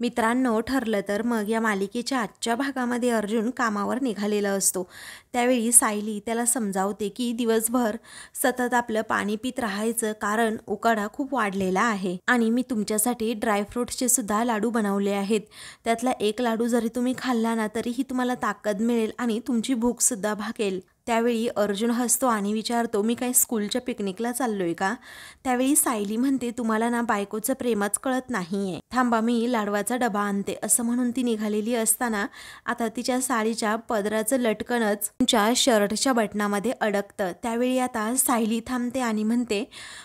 मित्रांनो, ठरलं तर मग या मालिकेच्या आजच्या भागामध्ये अर्जुन कामावर निघालेला असतो। त्यावेळी सायली त्याला समजावते की दिवसभर सतत आपलं पाणी पित राहायचं, कारण उकाडा खूप वाढलेला आहे आणि मी तुमच्यासाठी ड्रायफ्रुट्सचे सुद्धा लाडू बनवले आहेत। त्यातला एक लाडू जरी तुम्ही खाल्ला ना तरीही तुम्हाला ताकद मिळेल आणि तुमची भूक सुद्धा भागेल। त्यावेळी अर्जुन हसतो आणि विचारतो, मी काय स्कूलच्या पिकनिकला चाललोय का? त्यावेळी सायली म्हणते, तुम्हाला ना बायकोचं प्रेमच कळत नाहीये, थांबा मी लाडवाचा डबा आणते, असं म्हणून ती निघालेली असताना आता तिच्या साडीच्या पदराचं लटकनच तुमच्या शर्टच्या बटनामध्ये अडकतं। त्यावेळी आता सायली थांबते आणि म्हणते,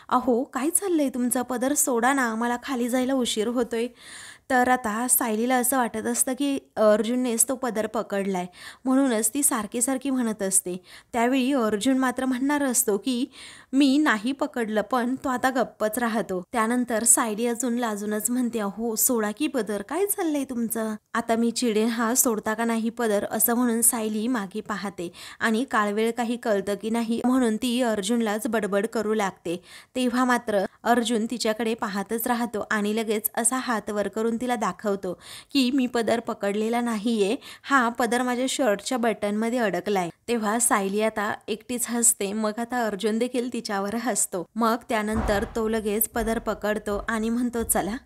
अहो काय चाललंय तुमचं, पदर सोडा ना, मला खाली जायला उशीर होतोय। तर आता सायलीला असं वाटत असतं की अर्जुननेच तो पदर पकडलाय, म्हणूनच ती सारखी सारखी म्हणत असते। त्यावेळी अर्जुन मात्र म्हणणार असतो की मी नाही पकडलं, पण तो आता गप्पच राहतो। त्यानंतर सायली अजून लाजूनच म्हणते, हो सोडा की पदर, काय चाललंय तुमचं, आता मी चिडेन, हा सोडता का नाही पदर, असं म्हणून सायली मागे पाहते आणि काळवेळ काही कळतं की नाही म्हणून ती अर्जुनलाच बडबड करू लागते। तेव्हा मात्र अर्जुन तिच्याकडे पाहतच राहतो आणि लगेच असा हात वर करून तिला दाखवतो की मी पदर पकडलेला नाहीये, हा पदर माझ्या शर्टच्या बटनमध्ये अडकलाय। तेव्हा सायली आता एकटीच हसते, मग आता अर्जुन देखील तिच्यावर हसतो। मग त्यानंतर तो लगेच पदर पकडतो आणि म्हणतो, चला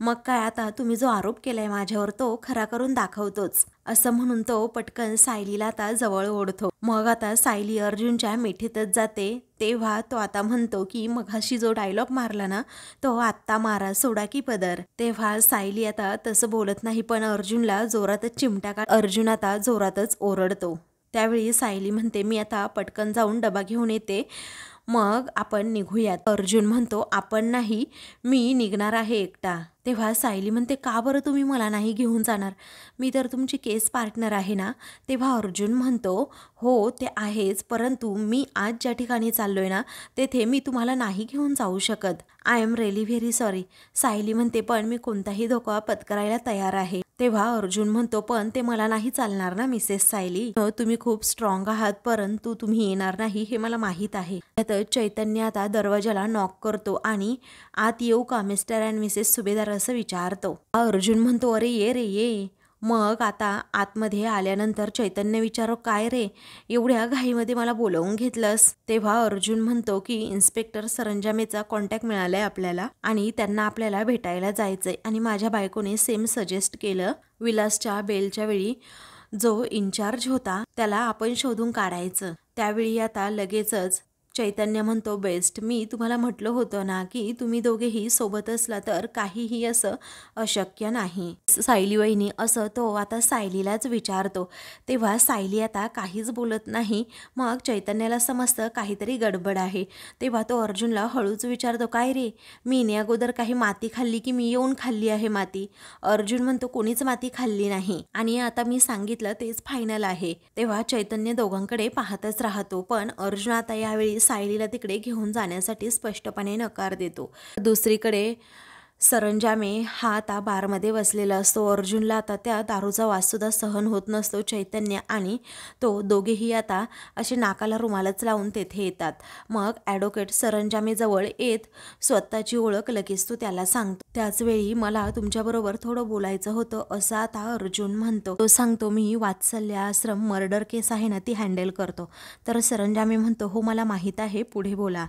मग काय, आता तुम्ही जो आरोप केलाय माझ्यावर तो खरा करून दाखवतोच, असं म्हणून तो पटकन सायलीला आता जवळ ओढतो। मग आता सायली अर्जुनच्या मिठीतच जाते। तेव्हा तो आता म्हणतो की मघाशी जो डायलॉग मारला ना तो आत्ता मारा, सोडा की पदर। तेव्हा सायली आता तसं बोलत नाही, पण अर्जुनला जोरातच चिमटा काढ अर्जुन आता जोरातच ओरडतो। त्यावेळी सायली म्हणते, मी आता पटकन जाऊन डबा घेऊन येते, मग आपण निघूयात। अर्जुन म्हणतो, आपण नाही, मी निघणार आहे एकटा। तेव्हा सायली म्हणते, का बरं तुम्ही मला नाही घेऊन जाणार, मी तर तुमची केस पार्टनर आहे ना। तेव्हा अर्जुन म्हणतो, हो ते आहेच, परंतु मी आज ज्या ठिकाणी चाललोय ना तेथे मी तुम्हाला नाही घेऊन जाऊ शकत, I am really very sorry. Sayali म्हणते, पण मी कोणताही धोका पत्करायला तयार आहे। तेव्हा अर्जुन म्हणतो, पण ते मला नाही चालणार ना मिसेस सायली, तुम्ही खूप स्ट्रॉंग आहात, परंतु तुम्ही येणार नाही हे मला माहीत आहे। तर चैतन्य आता दरवाजाला नॉक करतो आणि आत येऊ का मिस्टर अँड मिसेस सुभेदार असं विचारतो। अर्जुन म्हणतो, अरे ये रे ये। मग आता आतमध्ये आल्यानंतर चैतन्य विचारो, काय रे एवढ्या घाईमध्ये मला बोलवून घेतलंस? तेव्हा अर्जुन म्हणतो की इन्स्पेक्टर सरंजामेचा कॉन्टॅक्ट मिळालाय आपल्याला आणि त्यांना आपल्याला भेटायला जायचंय आणि माझ्या बायकोने सेम सजेस्ट केलं, विलासच्या बेलच्या वेळी जो इन्चार्ज होता त्याला आपण शोधून काढायचं। त्यावेळी आता लगेचच चैतन्य म्हणतो, बेस्ट, मी तुम्हाला म्हटलं होतं ना की तुम्ही दोघेही सोबत असला तर काहीही असं अशक्य नाही, सायली वहिनी, असं तो आता सायलीलाच विचारतो। तेव्हा सायली आता काहीच बोलत नाही। मग चैतन्याला समजतं काहीतरी गडबड आहे। तेव्हा तो अर्जुनला हळूच विचारतो, काय रे, मी अगोदर काही माती खाल्ली की मी येऊन खाल्ली आहे माती? अर्जुन म्हणतो, कोणीच माती खाल्ली नाही आणि आता मी सांगितलं तेच फायनल आहे। तेव्हा चैतन्य दोघांकडे पाहतच राहतो, पण अर्जुन आता यावेळी सायलीला तिकडे घेऊन जाण्यासाठी स्पष्टपणे नकार देतो। दुसरीकडे सरंजामे हा आता बारमध्ये बसलेला असतो। अर्जुनला आता त्या दारूचा वास सुद्धा सहन होत नसतो। चैतन्य आणि तो दोघेही आता असे नाकाला रुमालच लावून तेथे येतात। मग ॲडव्होकेट सरंजामे जवळ येत स्वतःची ओळख लगेच तो त्याला सांगतो। त्याचवेळी मला तुमच्याबरोबर थोडं बोलायचं होतं, असं आता अर्जुन म्हणतो। तो सांगतो, मी वात्सल्य आश्रम मर्डर केस आहे ना ती हँडल करतो। तर सरंजामे म्हणतो, हो मला माहीत आहे, पुढे बोला।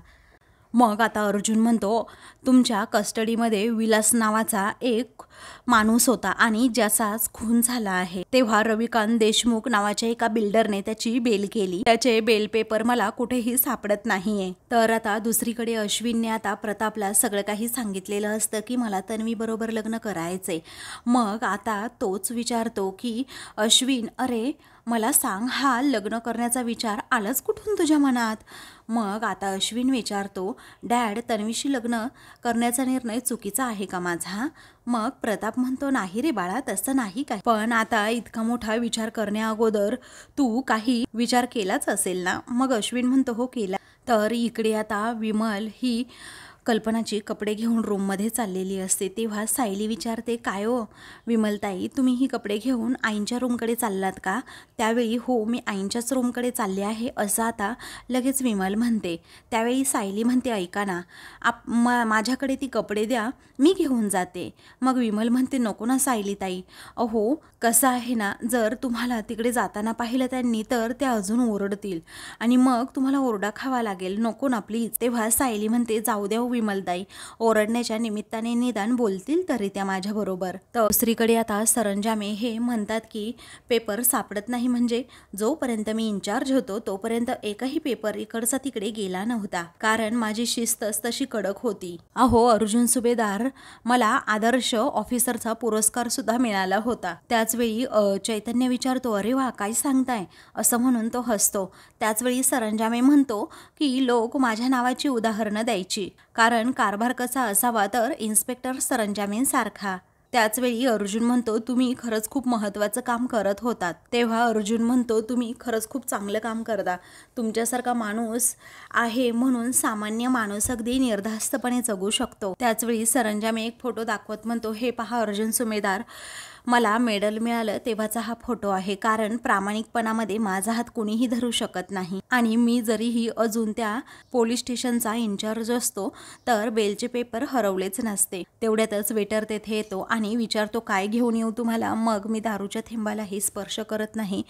मग आता अर्जुन म्हणतो, तुमच्या कस्टडीमध्ये विलास नावाचा एक माणूस होता आणि ज्याचाच खून झाला आहे। तेव्हा रविकांत देशमुख नावाच्या एका बिल्डरने त्याची बेल केली, त्याचे बेल पेपर मला कुठेही सापडत नाहीये। तर आता दुसरीकडे अश्विनने आता प्रतापला सगळं काही सांगितलेलं असतं की मला तन्वी बरोबर लग्न करायचंय। मग आता तोच विचारतो की अश्विन, अरे मला सांग, हा लग्न करण्याचा विचार आलाच कुठून तुझ्या मनात? मग आता अश्विन विचारतो, डॅड, तन्वीशी लग्न करण्याचा निर्णय चुकीचा आहे का माझा? मग प्रताप म्हणतो, नाही रे बाळा, तसं नाही काय, पण आता इतका मोठा विचार करण्या अगोदर तू काही विचार केलाच असेल ना? मग अश्विन म्हणतो, हो केला। तर इकडे आता विमल ही कल्पनाची कपडे घेऊन रूममध्ये चाललेली असते तेव्हा सायली विचारते, काय हो विमलताई, तुम्ही ही कपडे घेऊन आईंच्या रूमकडे चाललात का? त्यावेळी हो, मी आईंच्याच रूमकडे चालले आहे असं आता लगेच विमल म्हणते. त्यावेळी सायली म्हणते, ऐका ना, माझ्याकडे ती कपडे द्या, मी घेऊन जाते. मग विमल म्हणते, नको ना सायलीताई, अहो कसं आहे ना, जर तुम्हाला तिकडे जाताना पाहिलं त्यांनी तर ते अजून ओरडतील आणि मग तुम्हाला ओरडा खावा लागेल, नको ना प्लीज. तेव्हा सायली म्हणते, जाऊ द्या विमलताई, ओरडण्याच्या निमित्ताने निदान बोलतील तरी त्या माझ्याबरोबर. तर दुसरीकडे आता सरंजामे हे म्हणतात की पेपर सापडत नाही म्हणजे जोपर्यंत मी इन्चार्ज होतो तोपर्यंत एकही पेपर इकडचा तिकडे गेला नव्हता, कारण माझी शिस्तच तशी कडक होती. अहो अर्जुन सुभेदार, मला आदर्श ऑफिसरचा पुरस्कार सुद्धा मिळाला होता. त्याचवेळी चैतन्य विचारतो, अरे वा, काय सांगताय, असं म्हणून तो हसतो. त्याचवेळी सरंजामे म्हणतो की लोक माझ्या नावाची उदाहरणं द्यायची, कारण कारभार कसा असावा तर इन्स्पेक्टर सरंजामेंसारखा. त्याचवेळी अर्जुन म्हणतो, तुम्ही खरंच खूप महत्त्वाचं काम करत होतात. तेव्हा अर्जुन म्हणतो, तुम्ही खरंच खूप चांगलं काम करता, तुमच्यासारखा माणूस आहे म्हणून सामान्य माणूस अगदी निर्धास्तपणे जगू शकतो. त्याचवेळी सरंजामे एक फोटो दाखवत म्हणतो, हे पहा अर्जुन सुभेदार, मला मेडल मिळालं तेव्हाचा हा फोटो आहे, कारण प्रामाणिकपणामध्ये माझा हात कोणीही धरू शकत नाही आणि मी जरीही अजून त्या पोलीस स्टेशनचा इन्चार्ज असतो तर बेलचे पेपर हरवलेच नसते. तेवढ्यातच वेटर तेथे येतो आणि विचारतो, काय घेऊन येऊ तुम्हाला? मग मी दारूच्या थेंबालाही स्पर्श करत नाही.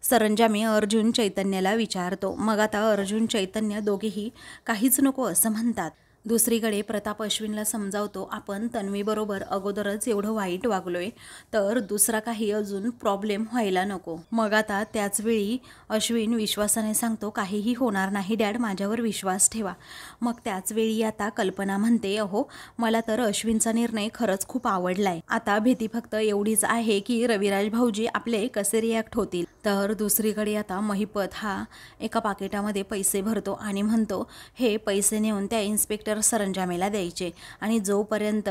सरंजामे अर्जुन चैतन्याला विचारतो. मग आता अर्जुन चैतन्य दोघेही काहीच नको असं म्हणतात. दुसरीकडे प्रताप अश्विनला समजावतो, आपण तन्वीबरोबर अगोदरच एवढं वाईट वागलोय तर दुसरा काही अजून प्रॉब्लेम व्हायला नको. मग आता त्याचवेळी अश्विन विश्वासाने सांगतो, काहीही होणार नाही डॅड, माझ्यावर विश्वास ठेवा. मग त्याचवेळी आता कल्पना म्हणते, अहो मला तर अश्विनचा निर्णय खरंच खूप आवडलाय, आता भीती फक्त एवढीच आहे की रविराज भाऊजी आपले कसे रिॲक्ट होतील. तर दुसरीकडे आता महिपत हा एका पाकिटामध्ये पैसे भरतो आणि म्हणतो, हे पैसे नेऊन त्या इन्स्पेक्टर सरंजामेला द्यायचे आणि जोपर्यंत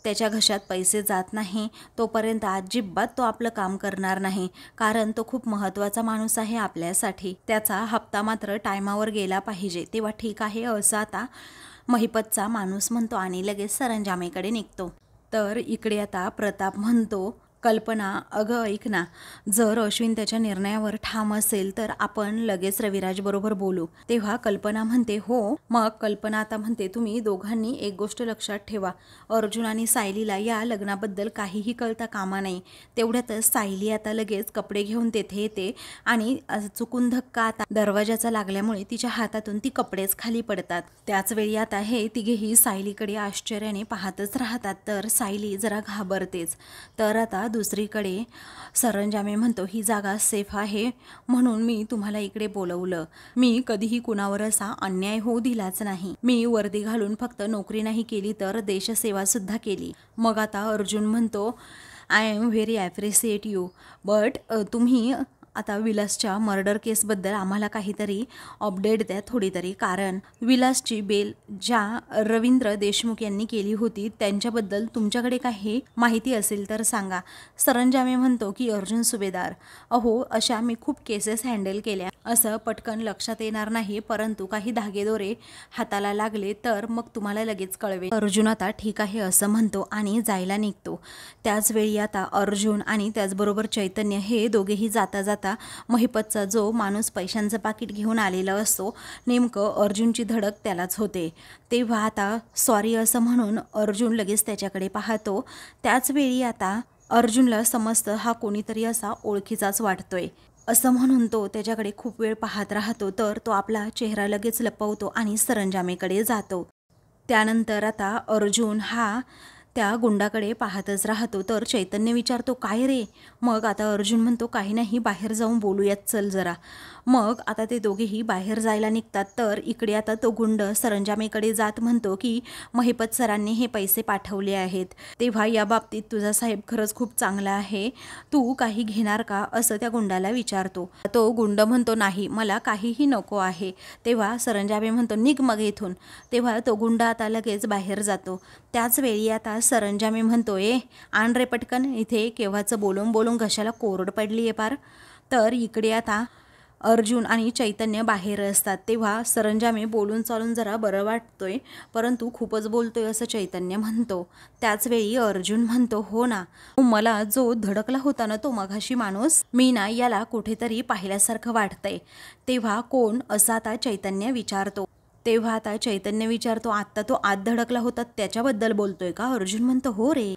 त्याच्या घशात पैसे जात नाही तोपर्यंत अजिबात तो आपलं काम करणार नाही, कारण तो खूप महत्त्वाचा माणूस आहे आपल्यासाठी. त्याचा हप्ता मात्र टायमावर गेला पाहिजे. तेव्हा ठीक आहे असं आता महिपतचा माणूस म्हणतो आणि लगेच सरंजामेकडे निघतो. तर इकडे आता प्रताप म्हणतो, कल्पना, अगं ऐक ना, जर अश्विन त्याच्या निर्णयावर ठाम असेल तर आपण लगेच रविराज बरोबर बोलू. तेव्हा कल्पना म्हणते, हो. मग कल्पना आता म्हणते, तुम्ही दोघांनी एक गोष्ट लक्षात ठेवा, अर्जुन आणि सायलीला या लग्नाबद्दल काहीही कळता कामा नाही. तेवढ्यातच सायली आता लगेच कपडे घेऊन तेथे येते आणि चुकून धक्का आता दरवाजाचा लागल्यामुळे तिच्या हातातून ती कपडेच खाली पडतात. त्याचवेळी आता हे तिघेही सायलीकडे आश्चर्याने पाहतच राहतात. तर सायली जरा घाबरतेच. तर आता दुसरीकडे सरंजामे म्हणतो, ही जागा सेफ आहे म्हणून मी तुम्हाला इकडे बोलवलं. मी कधीही कुणावर असा अन्याय होऊ दिलाच नाही. मी वर्दी घालून फक्त नोकरी नाही केली तर देशसेवा सुद्धा केली. मग आता अर्जुन म्हणतो, I am very appreciate you, but तुम्ही आता विलासच्या मर्डर केसबद्दल आम्हाला काहीतरी अपडेट द्या थोडी तरी, कारण विलासची बेल ज्या रवींद्र देशमुख यांनी केली होती त्यांच्याबद्दल तुमच्याकडे काही माहिती असेल तर सांगा. सरंजामे म्हणतो की अर्जुन सुभेदार, अहो अशा मी खूप केसेस हँडल केल्या, असं पटकन लक्षात येणार नाही, परंतु काही धागेदोरे हाताला लागले तर मग तुम्हाला लगेच कळवेल. अर्जुन आता ठीक आहे असं म्हणतो आणि जायला निघतो. त्याचवेळी आता अर्जुन आणि त्याचबरोबर चैतन्य हे दोघेही जाता जाता महिपतचा जो माणूस पैशांचं पाकिट घेऊन आलेला असतो, नेमकं अर्जुनची धडक त्यालाच होते. तेव्हा आता सॉरी असं म्हणून अर्जुन लगेच त्याच्याकडे पाहतो. त्याचवेळी आता अर्जुनला समजतं हा कोणीतरी असा ओळखीचाच वाटतोय, असं म्हणून तो त्याच्याकडे खूप वेळ पाहत राहतो. तर तो आपला चेहरा लगेच लपवतो आणि सरंजामेकडे जातो. त्यानंतर आता अर्जुन हा त्या गुंडाकडे पाहतच राहतो. तर चैतन्य विचारतो, काय रे? मग आता अर्जुन म्हणतो, काही नाही, बाहेर जाऊन बोलूयात चल जरा. मग आता ते दोघेही बाहेर जायला निघतात. तर इकडे आता तो गुंड सरंजामेकडे जात म्हणतो की महिपत सरांनी हे पैसे पाठवले आहेत, तेव्हा या बाबतीत तुझा साहेब खरंच खूप चांगला आहे, तू काही घेणार का असं त्या गुंडाला विचारतो. तो गुंड म्हणतो, नाही मला काहीही नको आहे. तेव्हा सरंजामे म्हणतो, निघ मग इथून. तेव्हा तो गुंड आता लगेच बाहेर जातो. त्याचवेळी आता सरंजामे म्हणतो, आण रे पटकन, इथे केव्हाचं बोलून बोलून घशाला कोरड पडली आहे पार. तर इकडे आता अर्जुन आणि चैतन्य बाहेर असतात तेव्हा सरंजामे बोलून चालून जरा बरं वाटतोय, परंतु खूपच बोलतोय असं चैतन्य म्हणतो. त्याचवेळी अर्जुन म्हणतो, हो ना, मला जो धडकला होता ना तो मघाशी माणूस, मी ना याला कुठेतरी पाहिल्यासारखं वाटतंय. तेव्हा कोण असं आता चैतन्य विचारतो. तेव्हा आता चैतन्य विचारतो, आत्ता तो आत धडकला होता त्याच्याबद्दल बोलतोय का? अर्जुन म्हणतो, हो रे.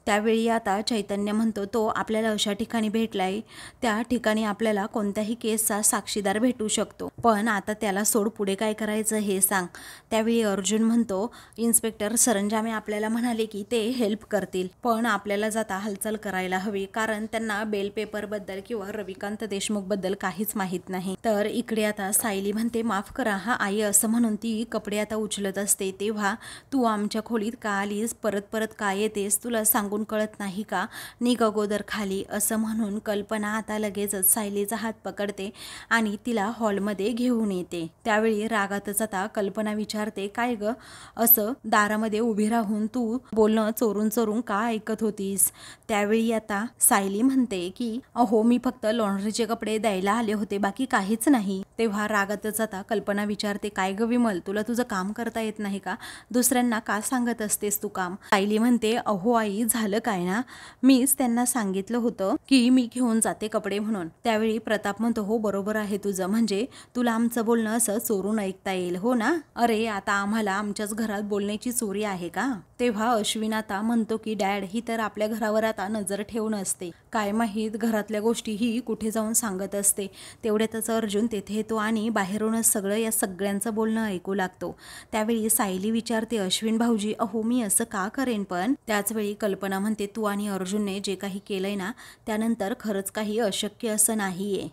त्यावेळी आता चैतन्य म्हणतो, तो आपल्याला अशा ठिकाणी भेटलाय, त्या ठिकाणी आपल्याला कोणत्याही केसचा साक्षीदार भेटू शकतो, पण आता त्याला सोड, पुढे काय करायचं हे सांग. त्यावेळी अर्जुन म्हणतो, इन्स्पेक्टर सरंजामे आपल्याला म्हणाले की ते हेल्प करतील, पण आपल्याला जाता हालचाल करायला हवी, कारण त्यांना बेल पेपरबद्दल किंवा रविकांत देशमुखबद्दल काहीच माहीत नाही. तर इकडे आता सायली म्हणते, माफ करा हा आई, असं म्हणून ती कपडे आता उचलत असते. तेव्हा तू आमच्या खोलीत का आलीस, परत परत का येतेस, तुला सांगून कळत नाही का, निघ अगोदर खाली, असं म्हणून कल्पना आता लगेचच सायलीचा हात पकडते आणि तिला हॉलमध्ये घेऊन येते. त्यावेळी रागातच आता कल्पना विचारते, काय ग, असं दारामध्ये उभी राहून तू बोलणं चोरून चोरून का ऐकत होतीस? त्यावेळी आता सायली म्हणते की अहो, मी फक्त लॉन्ड्रीचे कपडे द्यायला आले होते, बाकी काहीच नाही. तेव्हा रागातच आता कल्पना विचारते, काय ग विमल, तुला तुझं काम करता येत नाही का? दुसऱ्यांना का सांगत असतेस तू काम? सायली म्हणते, अहो आई, झालं काय ना, मीच त्यांना सांगितलं होतं की मी घेऊन जाते कपडे म्हणून. त्यावेळी प्रताप म्हणतो, हो बरोबर आहे तुझं, म्हणजे तुला आमचं बोलणं असं चोरून ऐकता येईल, हो ना? अरे आता आम्हाला आमच्याच घरात बोलण्याची चोरी आहे का? तेव्हा अश्विन आता म्हणतो की डॅड, ही तर आपल्या घरावर आता नजर ठेवून असते, काय माहीत घरातल्या गोष्टी ही कुठे जाऊन सांगत असते. तेवढ्यातच अर्जुन तेथे येतो आणि बाहेरूनच सगळं या सगळ्यांचं बोलणं ऐकू लागतो. त्यावेळी सायली विचारते, अश्विन भाऊजी, अहो मी असं का करेन? पण त्याचवेळी कल्पना म्हणते, तू आणि अर्जुनने जे काही केलंय ना, त्यानंतर खरंच काही अशक्य असं नाहीये.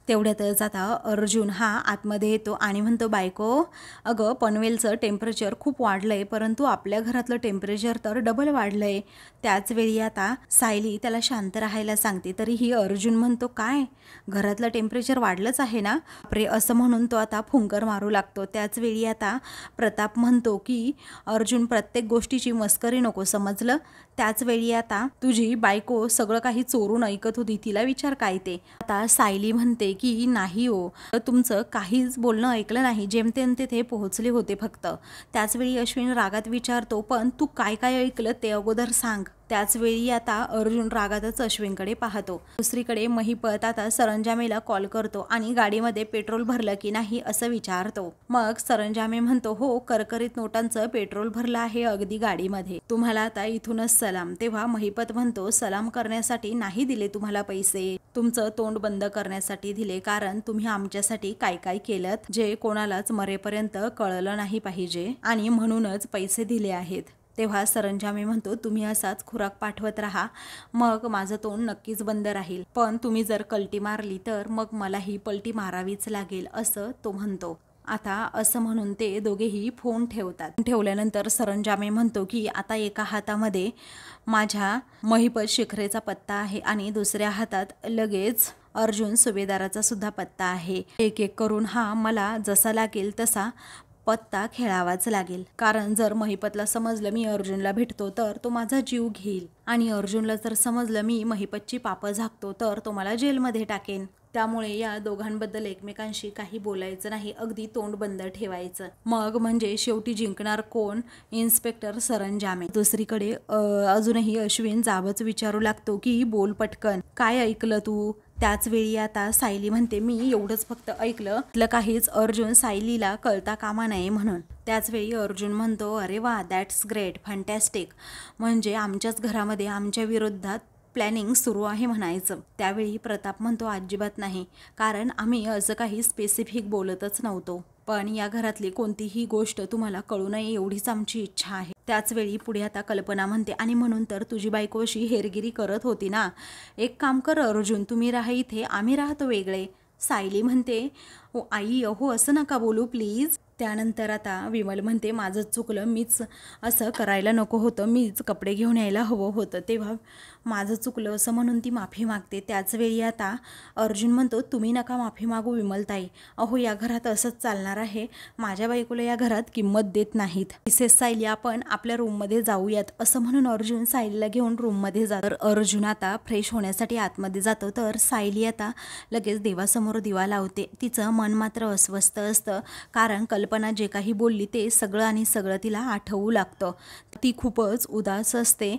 तेवढ्यातच आता अर्जुन हा आतमध्ये येतो आणि म्हणतो, बायको, अगं पनवेलचं टेम्परेचर खूप वाढलंय, परंतु आपल्या घरातलं टेम्परेचर तर डबल वाढलंय. त्याचवेळी आता सायली त्याला शांत राहायला सांगते, तरीही अर्जुन म्हणतो, काय घरातलं टेम्परेचर वाढलंच आहे ना, बापरे, असं म्हणून तो आता फुंकर मारू लागतो. त्याचवेळी आता प्रताप म्हणतो की अर्जुन, प्रत्येक गोष्टीची मस्करी नको, समजलं? त्याचवेळी आता तुझी बायको सगळं काही चोरून ऐकत होती, तिला विचार काय ते. आता सायली म्हणते की नाही हो, तुमचं काहीच बोलणं ऐकलं नाही, जेमतेम तेथे पोहोचले होते फक्त. त्याचवेळी अश्विन रागात विचारतो, पण तू काय काय ऐकलं ते अगोदर सांग. त्याचवेळी आता अर्जुन रागातच अश्विनकडे पाहतो. दुसरीकडे महिपत आता सरंजामेला कॉल करतो आणि गाडीमध्ये पेट्रोल भरलं की नाही असं विचारतो. मग सरंजामे म्हणतो, हो, करकरीत नोटांचं पेट्रोल भरलं आहे अगदी गाडीमध्ये, तुम्हाला आता इथूनच सलाम. तेव्हा महिपत म्हणतो, सलाम करण्यासाठी नाही दिले तुम्हाला पैसे, तुमचं तोंड बंद करण्यासाठी दिले, कारण तुम्ही आमच्यासाठी काय काय केलं जे कोणालाच मरेपर्यंत कळलं नाही पाहिजे, आणि म्हणूनच पैसे दिले आहेत. तेव्हा सरंजामे म्हणतो, तुम्ही असाच खुराक पाठवत राहा, मग माझं तोंड नक्कीच बंद राहील, पण तुम्ही जर कल्टी मारली तर मग मला ही पलटी मारावीच लागेल, असं तो म्हणतो. आता असं म्हणून ते दोघेही फोन ठेवतात. ठेवल्यानंतर सरंजामे म्हणतो की आता एका हातामध्ये माझ्या महिपत शिखरेचा पत्ता आहे आणि दुसऱ्या हातात लगेच अर्जुन सुभेदाराचा सुद्धा पत्ता आहे. एक एक करून हा मला जसा लागेल तसा पत्ता खेळावाच लागेल, कारण जर महिपतला समजलं मी अर्जुनला भेटतो तर तो माझा जीव घेईल, आणि अर्जुनला जर समजलं मी महिपतची पापं झाकतो तर तो मला जेलमध्ये टाकेन. त्यामुळे या दोघांबद्दल एकमेकांशी काही बोलायचं नाही, अगदी तोंड बंद ठेवायचं. मग म्हणजे शेवटी जिंकणार कोण? इन्स्पेक्टर सरंजामे. दुसरीकडे अजूनही अश्विन जाबच विचारू लागतो की बोल पटकन, काय ऐकलं तू? त्याचवेळी आता सायली म्हणते, मी एवढंच फक्त ऐकलं, तिथलं काहीच अर्जुन सायलीला कळता कामा नये म्हणून. त्याचवेळी अर्जुन म्हणतो, अरे वा, दॅट्स ग्रेट, फॅन्टॅस्टिक, म्हणजे आमच्याच घरामध्ये आमच्या विरोधात प्लॅनिंग सुरू आहे म्हणायचं. त्यावेळी प्रताप म्हणतो, अजिबात नाही, कारण आम्ही असं काही स्पेसिफिक बोलतच नव्हतो, पण या घरातली कोणतीही गोष्ट तुम्हाला कळू नये एवढीच आमची इच्छा आहे. त्याचवेळी पुढे आता कल्पना म्हणते, आणि म्हणून तर तुझी बायको अशी हेरगिरी करत होती ना, एक काम कर अर्जुन, तुम्ही राहा इथे, आम्ही राहतो वेगळे. सायली म्हणते, ओ आई, अहो असं नका बोलू प्लीज. त्यानंतर आता विमल म्हणते माझं चुकलं, मीच असं करायला नको होतं, मीच कपडे घेऊन यायला हवं होतं, तेव्हा माझं चुकलं असं म्हणून ती माफी मागते. त्याचवेळी आता अर्जुन म्हणतो तुम्ही नका माफी मागू विमलताई, अहो या घरात असंच चालणार आहे, माझ्या बायकोला या घरात किंमत देत नाहीत. मिसेस सायली आपण आपल्या रूममध्ये जाऊयात असं म्हणून अर्जुन सायलीला घेऊन रूममध्ये जातो. अर्जुन आता फ्रेश होण्यासाठी आतमध्ये जातो तर सायली आता लगेच देवासमोर दिवा लावते. तिचं मन मात्र अस्वस्थ असतं, कारण कल्पना जे काही बोलली ते सगळं तिला आठवू लागतं. ती खूपच उदास असते.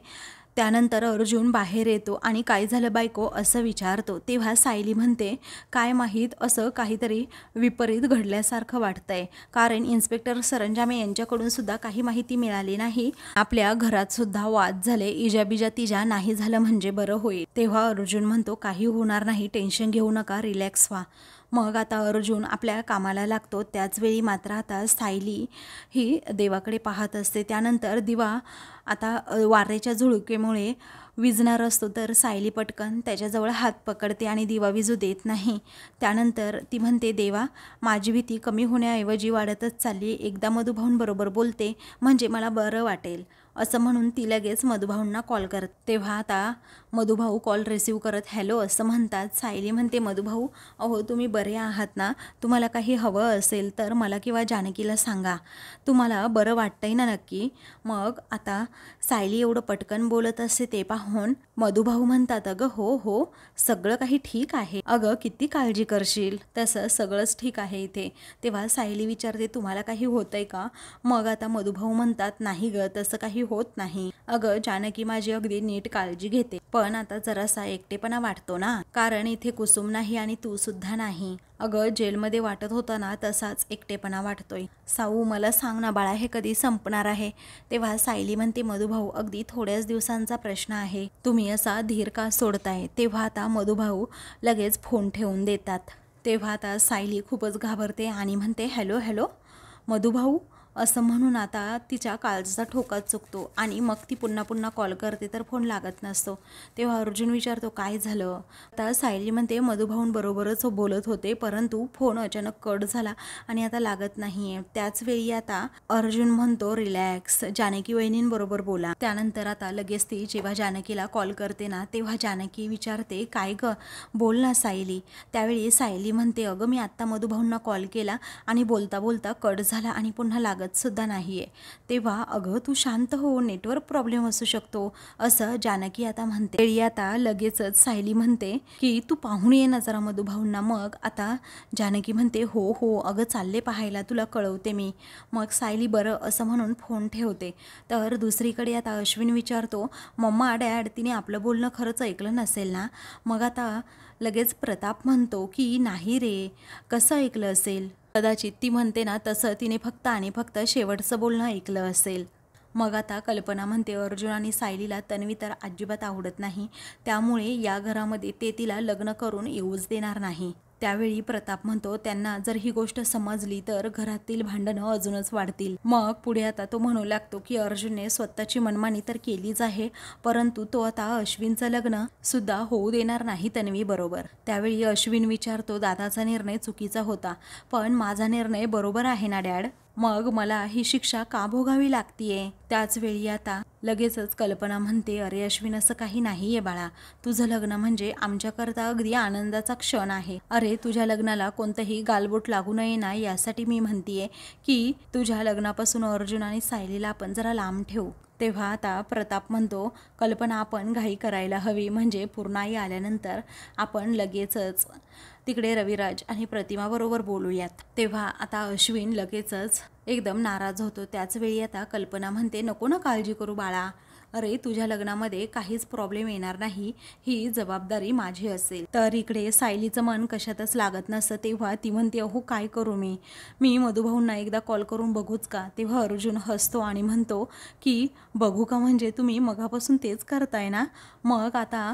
त्यानंतर अर्जुन बाहेर येतो आणि काय झालं बायको असं विचारतो. तेव्हा सायली म्हणते काय माहीत, असं काहीतरी विपरीत घडल्यासारखं वाटतंय, कारण इन्स्पेक्टर सरंजामे यांच्याकडून सुद्धा काही माहिती मिळाली नाही, आपल्या घरात सुद्धा वाद झाले, इजाबिजा तिजा नाही झालं म्हणजे बरं होईल. तेव्हा अर्जुन म्हणतो काही होणार नाही, टेन्शन घेऊ नका, रिलॅक्स व्हा. मग आता अर्जुन आपल्या कामाला लागतो. त्याचवेळी मात्र आता सायली ही देवाकडे पाहत असते. त्यानंतर दिवा आता वाऱ्याच्या झुळकेमुळे विझणार असतो तर सायली पटकन त्याच्याजवळ हात पकडते आणि दिवा विझू देत नाही. त्यानंतर ती म्हणते देवा माझी भीती कमी होण्याऐवजी वाढतच चालली, एकदा मधुभाऊंबरोबर बोलते म्हणजे मला बरं वाटेल, असं म्हणून ती लगेच मधुभाऊंना कॉल करते. तेव्हा आता मधुभाऊ कॉल रिसीव करत हॅलो असं म्हणतात. सायली म्हणते मधुभाऊ अहो तुम्ही बरे आहात ना, तुम्हाला काही हवं असेल तर मला किंवा जानकीला सांगा, तुम्हाला बरं वाटतंय ना नक्की. मग आता सायली एवढं पटकन बोलत असते ते पाहून मधुभाऊ म्हणतात अगं हो हो सगळं काही ठीक आहे, अगं किती काळजी करशील, तसं सगळंच ठीक आहे इथे. तेव्हा सायली विचारते तुम्हाला काही होतंय का. मग आता मधुभाऊ म्हणतात नाही ग तसं काही होत नाही, अगं जानकी माझी अगदी नीट काळजी घेते, पण आता जरासा एकटेपणा वाटतो ना, कारण इथे कुसुम नाही आणि तू सुद्धा नाही, अगं जेलमध्ये वाटत होता ना तसाच एकटेपणा वाटतोय. साऊ मला सांग ना बाळा हे कधी संपणार आहे. तेव्हा सायली म्हणते मधुभाऊ अगदी थोड्याच दिवसांचा प्रश्न आहे, तुम्ही असा धीर का सोडताय. तेव्हा आता मधुभाऊ लगेच फोन ठेवून देतात. तेव्हा आता सायली खूपच घाबरते आणि म्हणते हॅलो हॅलो मधुभाऊ असं म्हणून आता तिच्या काळजाचा ठोका चुकतो आणि मग ती पुन्हा पुन्हा कॉल करते तर फोन लागत नसतो. तेव्हा अर्जुन विचारतो काय झालं. आता सायली म्हणते मधुभाऊंबरोबरच बोलत होते परंतु फोन अचानक कट झाला आणि आता लागत नाही आहे. त्याचवेळी आता अर्जुन म्हणतो रिलॅक्स, जानकी वहिनींबरोबर बोला. त्यानंतर आता लगेच ती जेव्हा जानकीला कॉल करते ना तेव्हा जानकी विचारते काय ग बोल ना सायली. त्यावेळी सायली म्हणते अगं मी आत्ता मधुभाऊंना कॉल केला आणि बोलता बोलता कट झाला आणि पुन्हा लागत सुद्धा नाहीये. तेव्हा अगं तू शांत हो, नेटवर्क प्रॉब्लेम असू शकतो असं जानकी आता म्हणते. आता लगेचच सायली म्हणते की तू पाहून ये ना जरा मधुभाऊंना. मग आता जानकी म्हणते हो हो अगं चालले पाहायला, तुला कळवते मी. मग सायली बरं असं म्हणून फोन ठेवते. तर दुसरीकडे आता अश्विन विचारतो मम्मा डॅड तिने आपलं बोलणं खरंच ऐकलं नसेल ना. मग आता लगेच प्रताप म्हणतो की नाही रे, कसं ऐकलं असेल, कदाचित ती म्हणते ना तसं तिने फक्त आणि फक्त शेवटचं बोलणं ऐकलं असेल. मग आता कल्पना म्हणते अर्जुन आणि सायलीला तन्वी तर अजिबात आवडत नाही, त्यामुळे या घरामध्ये ते तिला लग्न करून येऊच देणार नाही. त्यावेळी प्रताप म्हणतो त्यांना जर ही गोष्ट समजली तर घरातील भांडणं अजूनच वाढतील. मग पुढे आता तो म्हणू लागतो की अर्जुनने स्वतःची मनमानी तर केलीच आहे परंतु तो आता अश्विनचं लग्न सुद्धा होऊ देणार नाही तन्वी बरोबर. त्यावेळी अश्विन विचारतो दादाचा निर्णय चुकीचा होता पण माझा निर्णय बरोबर आहे ना डॅड, मग मला ही शिक्षा का भोगावी लागतीये. त्याचवेळी आता लगेचच कल्पना म्हणते अरे अश्विन असं काही नाहीये बाळा, तुझं लग्न म्हणजे आमच्याकरता अगदी आनंदाचा क्षण आहे. अरे तुझ्या लग्नाला कोणतंही गालबोट लागू नये ना यासाठी मी म्हणतीये की तुझ्या लग्नापासून अर्जुन आणि सायलीला आपण जरा लांब ठेवू. तेव्हा आता प्रताप म्हणतो कल्पना आपण घाई करायला हवी, म्हणजे पूर्णाई आल्यानंतर आपण लगेचच तिकडे रविराज आणि प्रतिमाबरोबर बोलूयात. तेव्हा आता अश्विन लगेचच एकदम नाराज होतो. त्याचवेळी आता कल्पना म्हणते नको ना काळजी करू बाळा, अरे तुझ्या लग्नामध्ये काहीच प्रॉब्लेम येणार नाही, ही जबाबदारी माझी असेल. तर इकडे सायलीचं मन कशातच लागत नसतं. तेव्हा ती म्हणते अहो काय करू मी मधुभाऊंना एकदा कॉल करून बघूच का. तेव्हा अर्जुन हसतो आणि म्हणतो की बघू का म्हणजे तुम्ही मगापासून तेच करताय ना. मग आता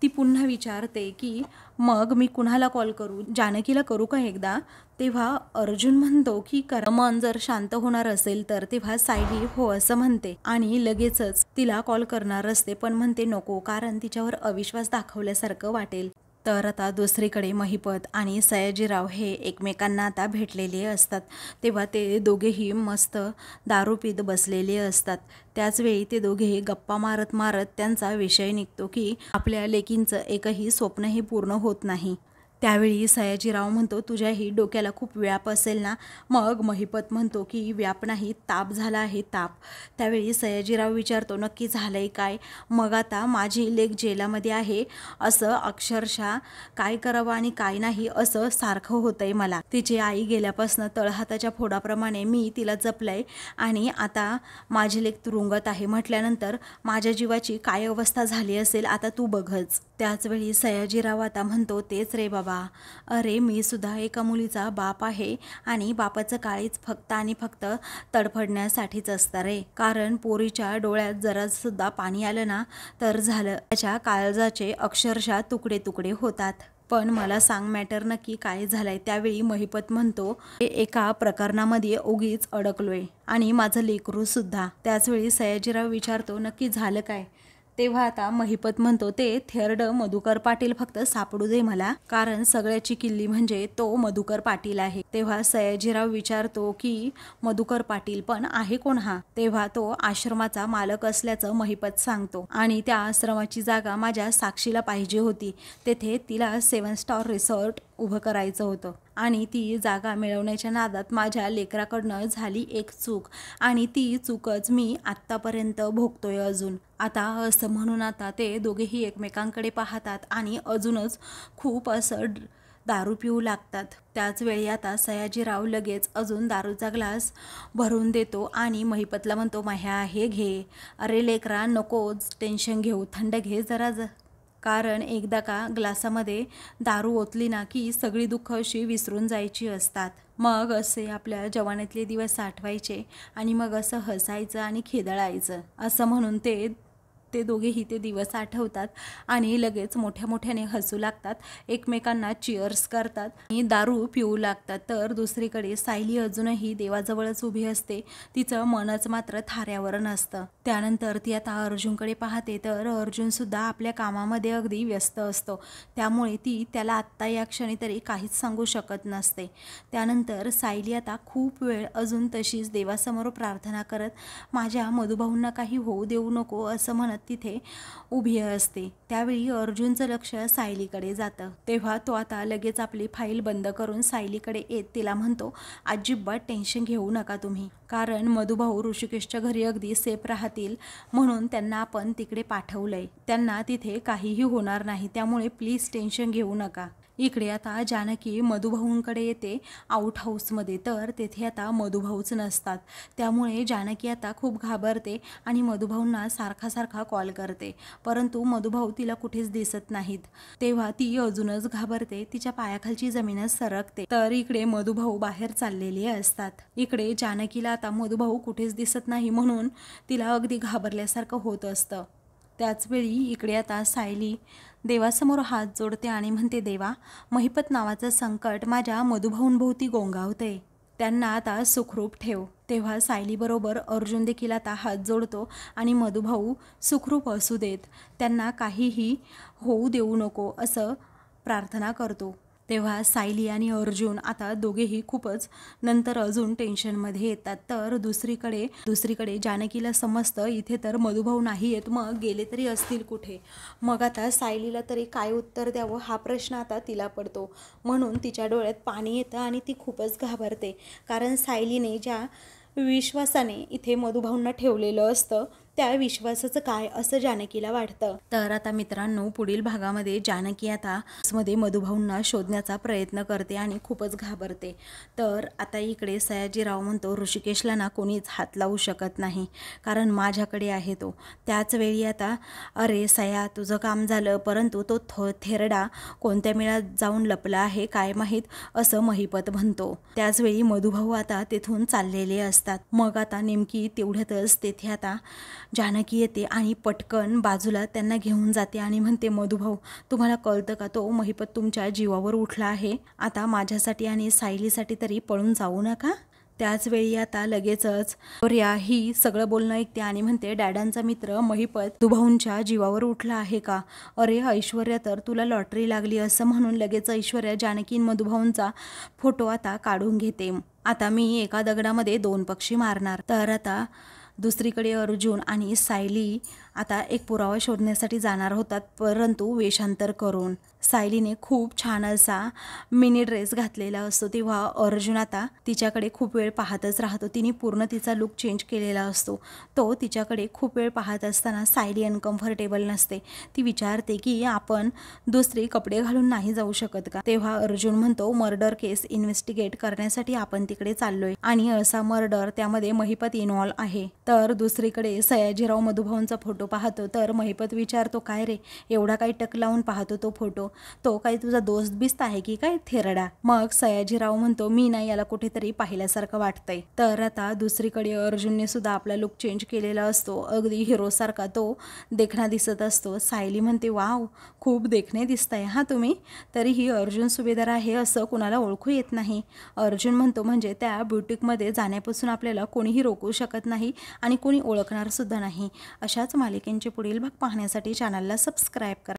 ती पुन्हा विचारते की मग मी कुणाला कॉल करू, जानकीला करू का एकदा. तेव्हा अर्जुन म्हणतो की कर, मन जर शांत होणार असेल तर. तेव्हा सायली हो असं म्हणते आणि लगेचच तिला कॉल करणार असते पण म्हणते नको, कारण तिच्यावर अविश्वास दाखवल्यासारखं वाटेल. तर आता दुसरीकडे महिपत आणि सयाजीराव हे एकमेकांना आता भेटलेले असतात. तेव्हा ते दोघेही मस्त दारू पीत बसलेले असतात. त्याचवेळी ते दोघे गप्पा मारत मारत त्यांचा विषय निघतो की आपल्या लेकींचं एकही स्वप्नही पूर्ण होत नाही. त्यावेळी सयाजीराव म्हणतो, तुझ्याही डोक्याला खूप व्याप असेल ना? मग महिपत म्हणतो की व्याप नाही, ताप झाला आहे, ताप. त्यावेळी सयाजीराव विचारतो, नक्की झालंय काय? मग आता माझी लेक जेलामध्ये आहे असं अक्षरशः काय करावं आणि काय नाही असं सारखं होतंय मला. तिची आई गेल्यापासून तळहाताच्या फोडाप्रमाणे मी तिला जपलंय आणि आता माझी लेक तुरुंगात आहे म्हटल्यानंतर माझ्या जीवाची काय अवस्था झाली असेल आता तू बघच. त्याचवेळी सयाजीराव आता म्हणतो, तेच रे बाबा, अरे मी सुद्धा एका मुलीचा बाप आहे आणि बापाचं काळीच फक्त आणि फक्त तडफडण्यासाठीच असतं रे. कारण पोरीच्या डोळ्यात जरा सुद्धा पाणी आलं ना तर झालं, त्याच्या काळजाचे अक्षरशः तुकडे तुकडे होतात. पण मला सांग मॅटर नक्की काय झालंय? त्यावेळी महिपत म्हणतो, एका प्रकरणामध्ये उगीच अडकलोय आणि माझं लेकरू सुद्धा. त्याचवेळी सयाजीराव विचारतो, नक्की झालं काय? तेव्हा आता महिपत म्हणतो, ते थेरड मधुकर पाटील फक्त सापडू दे मला, कारण सगळ्याची किल्ली म्हणजे तो मधुकर पाटील आहे. तेव्हा सयाजीराव विचारतो की मधुकर पाटील पण आहे कोण हा? तेव्हा तो आश्रमाचा मालक असल्याचं महिपत सांगतो आणि त्या आश्रमाची जागा माझ्या साक्षीला पाहिजे होती. तेथे तिला 7 स्टार रिसॉर्ट उभं करायचं होतं आणि ती जागा मिळवण्याच्या नादात माझ्या लेकराकडनं झाली एक चूक आणि ती चूकच मी आत्तापर्यंत भोगतोय अजून. आता असं म्हणून आता ते दोघेही एकमेकांकडे पाहतात आणि अजूनच खूप असं दारू पिऊ लागतात. त्याचवेळी आता सयाजीराव लगेच अजून दारूचा ग्लास भरून देतो आणि महिपतला म्हणतो, माह्या हे घे. अरे लेकरा नकोच टेन्शन घेऊ, थंड घे जरा कारण एकदा का ग्लासामध्ये दारू ओतली ना की सगळी दुःख अशी विसरून जायची असतात. मग असे आपल्या जवानीतले दिवस आठवायचे आणि मग असं हसायचं आणि खेदळायचं. असं म्हणून ते दोघेही ते दिवस आठवतात आणि लगेच मोठ्या मोठ्याने हसू लागतात, एकमेकांना चिअर्स करतात आणि दारू पिऊ लागतात. तर दुसरीकडे सायली अजूनही देवाजवळच उभी असते, तिचं मनच मात्र थाऱ्यावर नसतं. त्यानंतर ती आता अर्जुनकडे पाहते तर अर्जुन सुद्धा आपल्या कामामध्ये अगदी व्यस्त असतो, त्यामुळे ती त्याला आत्ता या क्षणी तरी काहीच सांगू शकत नसते. त्यानंतर सायली आता खूप वेळ अजून तशीच देवासमोर प्रार्थना करत माझ्या मधुभाऊंना काही होऊ देऊ नको असं म्हणत तिथे उभी असते. त्यावेळी अर्जुनचं लक्ष सायलीकडे जातं. तेव्हा तो आता लगेच आपली फाईल बंद करून सायलीकडे येत तिला म्हणतो, अजिबात टेन्शन घेऊ नका तुम्ही, कारण मधुभाऊ ऋषिकेशच्या घरी अगदी सेफ राहतील म्हणून त्यांना आपण तिकडे पाठवलंय. त्यांना तिथे काहीही होणार नाही, त्यामुळे प्लीज टेन्शन घेऊ नका. इकडे आता जानकी मधुभाऊंकडे येते आउट हाऊसमध्ये, तर तेथे आता मधुभाऊच नसतात. त्यामुळे जानकी आता खूप घाबरते आणि मधुभाऊंना सारखा कॉल करते, परंतु मधुभाऊ तिला कुठेच दिसत नाहीत. तेव्हा ती अजूनच घाबरते, तिच्या पायाखालची जमीनच सरकते. तर इकडे मधुभाऊ बाहेर चाललेले असतात. इकडे जानकीला आता मधुभाऊ कुठेच दिसत नाही म्हणून तिला अगदी घाबरल्यासारखं होत असतं. त्याचवेळी इकडे आता सायली देवासमोर हात जोडते आणि म्हणते, देवा, महिपत नावाचं संकट माझ्या मधुभाऊंभोवती गोंगावते, त्यांना आता सुखरूप ठेव. तेव्हा सायलीबरोबर अर्जुन देखील आता हात जोडतो आणि मधुभाऊ सुखरूप असू देत, त्यांना काहीही होऊ देऊ नको असं प्रार्थना करतो. तेव्हा सायली आणि अर्जुन आता दोघेही खूपच नंतर अजून टेन्शनमध्ये येतात. तर दुसरीकडे जानकीला समजतं इथे तर मधुभाऊ नाही आहेत, मग गेले तरी असतील कुठे. मग आता सायलीला तरी काय उत्तर द्यावं हा प्रश्न आता तिला पडतो, म्हणून तिच्या डोळ्यात पाणी येतं आणि ती खूपच घाबरते, कारण सायलीने ज्या विश्वासाने इथे मधुभाऊंना ठेवलेलं असतं त्या विश्वासाचं काय असं जानकीला वाटतं. तर आता मित्रांनो, पुढील भागामध्ये जानकी आता मध्ये मधुभाऊंना शोधण्याचा प्रयत्न करते आणि खूपच घाबरते. तर आता इकडे सयाजीराव म्हणतो, ऋषिकेशला ना कोणीच हात लावू शकत नाही, कारण माझ्याकडे आहे तो. त्याच वेळी आता, अरे सया, तुझं काम झालं, परंतु तो थेरडा कोणत्या मेळात जाऊन लपला आहे काय माहीत असं महिपत म्हणतो. त्याचवेळी मधुभाऊ आता तेथून चाललेले असतात. मग आता नेमकी तेवढ्यातच तेथे आता जानकी येते आणि पटकन बाजूला त्यांना घेऊन जाते आणि म्हणते, मधुभाऊ, तुम्हाला कळतं का, तो महिपत तुमच्या जीवावर उठला आहे, आता माझ्यासाठी आणि सायलीसाठी तरी पळून जाऊ नका. त्याच वेळी आता लगेचच ऐश्वर्या ही सगळं बोलणं ऐकते आणि म्हणते, डॅडांचा मित्र महिपत मधुभाऊंच्या जीवावर उठला आहे का? अरे ऐश्वर्या, तर तुला लॉटरी लागली असं म्हणून लगेच ऐश्वर्या जानकी मधुभाऊंचा फोटो आता काढून घेते. आता मी एका दगडामध्ये 2 पक्षी मारणार. तर आता दुसरीकडे अर्जुन आणि सायली आता एक पुरावा शोधण्यासाठी जाणार होतात, परंतु वेषांतर करून. सायलीने खूप छान असा मिनी ड्रेस घातलेला असतो, तेव्हा अर्जुन आता तिच्याकडे खूप वेळ पाहतच राहतो. तिने पूर्ण तिचा लुक चेंज केलेला असतो. तो तिच्याकडे खूप वेळ पाहत असताना सायली अनकम्फर्टेबल नसते. ती विचारते की आपण दुसरे कपडे घालून नाही जाऊ शकत का? तेव्हा अर्जुन म्हणतो, मर्डर केस इन्व्हेस्टिगेट करण्यासाठी आपण तिकडे चाललोय आणि असा मर्डर त्यामध्ये महिपत इन्व्हॉल्व आहे. तर दुसरीकडे सयाजीराव मधुभाऊंचा फोटो पाहतो, तर महिपत विचारतो, काय रे एवढा काही टक लावून पाहतो तो फोटो? तो काही तुझा दोस्त बिस्त आहे की काय थेरडा? मग सयाजीराव म्हणतो, मी नाही, याला कुठेतरी पाहिल्यासारखं वाटतंय. तर आता दुसरीकडे अर्जुनने सुद्धा आपला लुक चेंज केलेला असतो, अगदी हिरोसारखा तो देखणा दिसत असतो. सायली म्हणते, वाव, खूप देखणे दिसताय हा तुम्ही. तरीही अर्जुन सुभेदार आहे असं कुणाला ओळखू येत नाही. अर्जुन म्हणतो, म्हणजे त्या ब्युटिकमध्ये जाण्यापासून आपल्याला कोणीही रोखू शकत नाही आणि कोणी ओळखणार सुद्धा नाही. अशाच मालिकेंचे पुढील भाग पाहण्यासाठी चॅनलला सबस्क्राईब करा.